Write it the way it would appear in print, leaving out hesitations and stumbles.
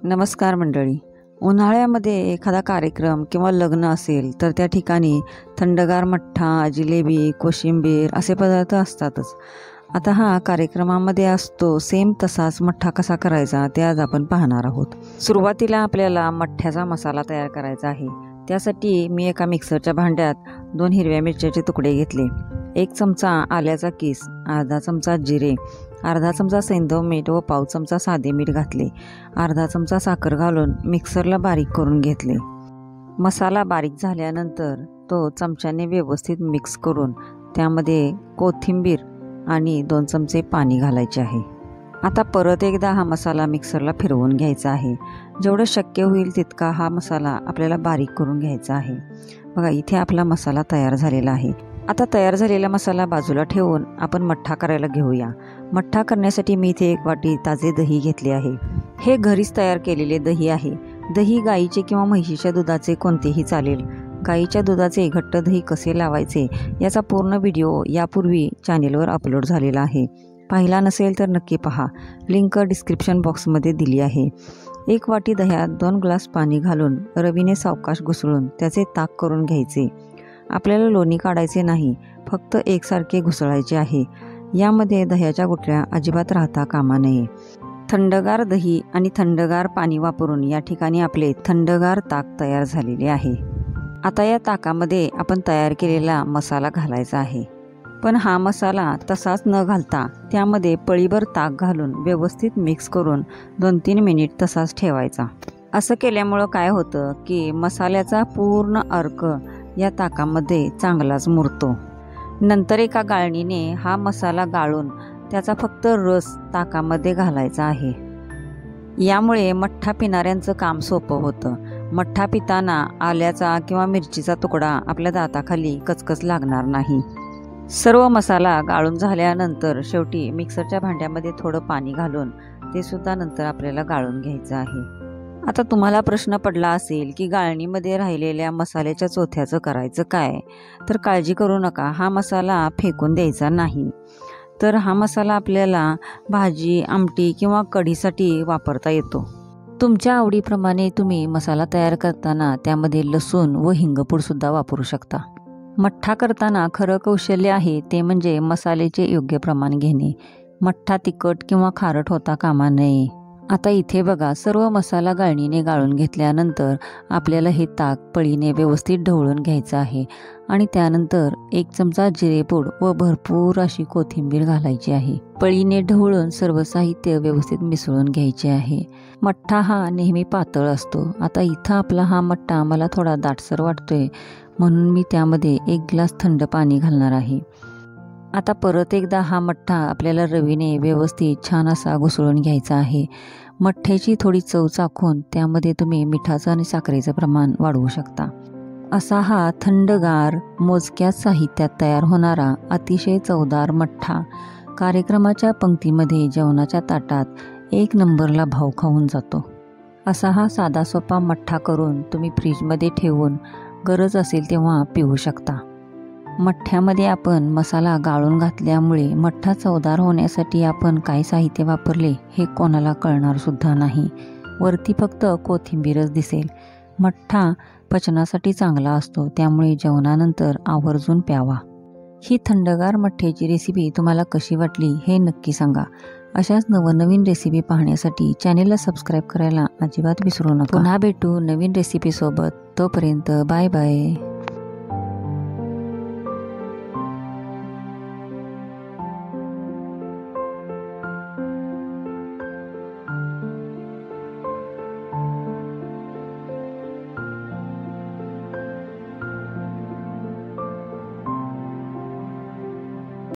नमस्कार मंडळी. उन्हाळ्यामध्ये एखादा कार्यक्रम किंवा लग्न असेल तर त्या ठिकाणी थंडगार मठ्ठा, जिलेबी, कोशिंबीर असे पदार्थ असतातच. आता हा कार्यक्रमामध्ये असतो सेम तसाच मठ्ठा कसा करायचा ते आज आपण पाहणार आहोत. सुरुवातीला आपल्याला मठ्ठ्याचा मसाला तयार करायचा आहे. त्यासाठी मी एका मिक्सरच्या भांड्यात 2 हिरव्या मिरच्याचे तुकडे घेतले, 1 चमचा आल्याचा किस, अर्धा चमचा जिरे, अर्धा चमचा सैंधव मीठ व पाव चमचा साधे मीठ घातले. अर्धा चमचा साखर घालून मिक्सरला बारीक करून घेतले. मसाला बारीक झाल्यानंतर तो चमच्याने व्यवस्थित मिक्स करून त्यामध्ये कोथिंबीर आणि 2 चमचे पाणी घालायचे आहे. आता परत एकदा हा मसाला मिक्सरला फिरवून घ्यायचा आहे. जेवढं शक्य होईल तितका हा मसाला आपल्याला बारीक करून घ्यायचा आहे. बघा, इथे आपला मसाला तयार झालेला आहे. आता तयार झालेला मसाला बाजूला ठेवून आपण मठ्ठा करायला घेऊया. मठ्ठा करण्यासाठी मी इथे 1 वाटी ताजे दही घेतले आहे. हे घरीच तयार केलेले दही आहे. दही गाईचे किंवा म्हशीच्या दुधाचे कोणतेही चालेल. गाईच्या दुधाचे घट्ट दही कसे लावायचे याचा पूर्ण व्हिडिओ यापूर्वी चॅनेलवर अपलोड झालेला आहे. पाहिला नसेल तर नक्की पहा. लिंक डिस्क्रिप्शन बॉक्समध्ये दिली आहे. 1 वाटी दह्यात 2 ग्लास पाणी घालून रवीने सावकाश घुसळून त्याचे ताक करून घ्यायचे. आपल्याला लोणी काढायचे नाही, फक्त एकसारखे घुसळायचे आहे. यामध्ये दह्याच्या गुठळ्या अजिबात राहता कामा नये. थंडगार दही आणि थंडगार पाणी वापरून या ठिकाणी आपले थंडगार ताक तयार झालेले आहे. आता या ताकामध्ये आपण तयार केलेला मसाला घालायचा आहे. पण हा मसाला तसाच न घालता त्यामध्ये पळीभर ताक घालून व्यवस्थित मिक्स करून 2-3 मिनिट तसाच ठेवायचा. असं केल्यामुळं काय होतं की मसाल्याचा पूर्ण अर्क या ताकामध्ये चांगलाच मुरतो. नंतर एका गाळणीने हा मसाला गाळून त्याचा फक्त रस ताकामध्ये घालायचा आहे. यामुळे मठ्ठा पिणाऱ्यांचं काम सोपं होतं. मठ्ठा पिताना आल्याचा किंवा मिरचीचा तुकडा आपल्या दाताखाली कचकच लागणार नाही. सर्व मसाला गाळून झाल्यानंतर शेवटी मिक्सरच्या भांड्यामध्ये थोडं पाणी घालून ते सुद्धा नंतर आपल्याला गाळून घ्यायचं आहे. आता तुम्हाला प्रश्न पडला असेल की गाळणीमध्ये राहिलेल्या मसाल्याच्या चोथ्याचं करायचं काय? तर काळजी करू नका, हा मसाला फेकून द्यायचा नाही. तर हा मसाला आपल्याला भाजी, आमटी किंवा कढीसाठी वापरता येतो. तुमच्या आवडीप्रमाणे तुम्ही मसाला तयार करताना त्यामध्ये लसूण व हिंगपूडसुद्धा वापरू शकता. मठ्ठा करताना खरं कौशल्य आहे ते म्हणजे मसाल्याचे योग्य प्रमाण घेणे. मठ्ठा तिखट किंवा खारट होता कामा नये. आता इथे बघा, सर्व मसाला गाळणीने गाळून घेतल्यानंतर आपल्याला हे ताक पळीने व्यवस्थित ढवळून घ्यायचं आहे आणि त्यानंतर 1 चमचा जिरेपूड व भरपूर अशी कोथिंबीर घालायची आहे. पळीने ढवळून सर्व साहित्य व्यवस्थित मिसळून घ्यायचे आहे. मठ्ठा हा नेहमी पातळ असतो. आता इथं आपला हा मठ्ठा मला थोडा दाटसर वाटतोय म्हणून मी त्यामध्ये 1 ग्लास थंड पाणी घालणार आहे. आता परत एकदा हा मठ्ठा आपल्याला रवीने व्यवस्थित छान असा घुसळून घ्यायचा आहे. मठ्ठ्याची थोडी चव चाखून त्यामध्ये तुम्ही मिठाचं आणि साखरेचं प्रमाण वाढवू शकता. असा हा थंडगार मोजक्या साहित्यात तयार होणारा अतिशय चवदार मठ्ठा कार्यक्रमाच्या पंक्तीमध्ये जेवणाच्या ताटात 1 नंबरला भाव खाऊन जातो. असा हा साधा सोपा मठ्ठा करून तुम्ही फ्रीजमध्ये ठेवून गरज असेल तेव्हा पिऊ शकता. मठ्ठ्यामध्ये आपण मसाला गाळून घातल्यामुळे मठ्ठा चवदार होण्यासाठी आपण काय साहित्य वापरले हे कोणाला कळणार सुद्धा नाही. वरती फक्त कोथिंबीरच दिसेल. मठ्ठा पचनासाठी चांगला असतो, त्यामुळे जेवणानंतर आवर्जून प्यावा. ही थंडगार मठ्ठ्याची रेसिपी तुम्हाला कशी वाटली हे नक्की सांगा. अशाच नवनवीन रेसिपी पाहण्यासाठी चॅनेलला सबस्क्राईब करायला अजिबात विसरू नका. पुन्हा भेटू नवीन रेसिपीसोबत. तोपर्यंत बाय बाय.